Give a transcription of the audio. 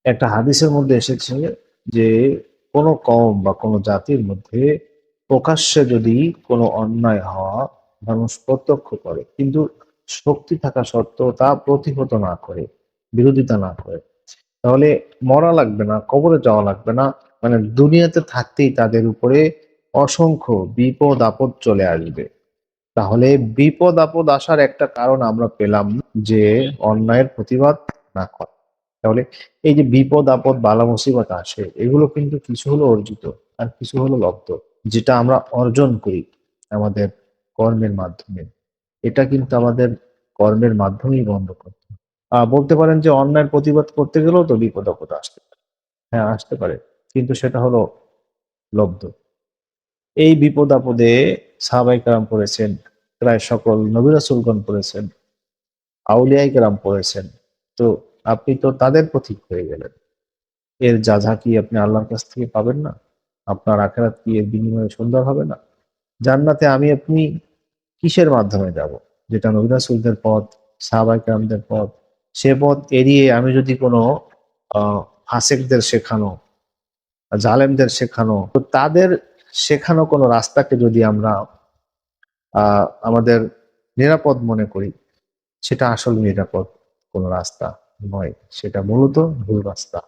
একটা হাদিসের মধ্যে এসেছে যে কোনো কওম বা কোনো জাতির মধ্যে প্রকাশ্যে যদি কোনো অন্যায় হওয়া মানুষ প্রত্যক্ষ করে, কিন্তু শক্তি থাকা সত্ত্বেও তা প্রতিহত না করে, বিরোধিতা না করে, তাহলে মরা লাগবে না, কবরে যাওয়া লাগবে না, মানে দুনিয়াতে থাকতেই তাদের উপরে অসংখ্য বিপদ আপদ চলে আসবে। তাহলে বিপদ আপদ আসার একটা কারণ আমরা পেলাম, যে অন্যায়ের প্রতিবাদ না করা। তাহলে এই যে বিপদ আপদ বালা মুসিবত আসে, এগুলো কিন্তু কিছু হলো অর্জিত আর কিছু হলো লব্ধ, যেটা আমরা অর্জন করি আমাদের কর্মের মাধ্যমে। এটা কিন্তু আমাদের কর্মের মাধ্যমেই বন্ধ করতে হবে। বলতে পারেন যে অন্যায়ের প্রতিবাদ করতে গেলেও তো বিপদ আপদ আসতে পারে। হ্যাঁ, আসতে পারে, কিন্তু সেটা হলো লব্ধ। এই বিপদ আপদে সাহাবায়ে কেরাম পড়েছেন, প্রায় সকল নবী রাসূলগণ পড়েছেন, আউলিয়ায়ে কেরাম পড়েছেন। তো আপনি তো তাদের পথিক হয়ে গেলেন। এর যাযা কি আপনি আল্লাহর কাছ থেকে পাবেন না? আপনার আখিরাত কি এর বিনিময়ে সুন্দর হবে না? জান্নাতে আমি আপনি কিসের মাধ্যমে যাব? যেটা নবী রাসূলদের পথ, সাহাবায়ে কেরামদের পথ, সে পথ এড়িয়ে আমি যদি কোনো আ ফাসিকদের শেখানো, জালেমদের শেখানো, তো তাদের শেখানো কোনো রাস্তাকে যদি আমরা আমাদের নিরাপদ মনে করি, সেটা আসলে নিরাপদ কোনো রাস্তা নয়। সেটা মূলত ভুল রাস্তা।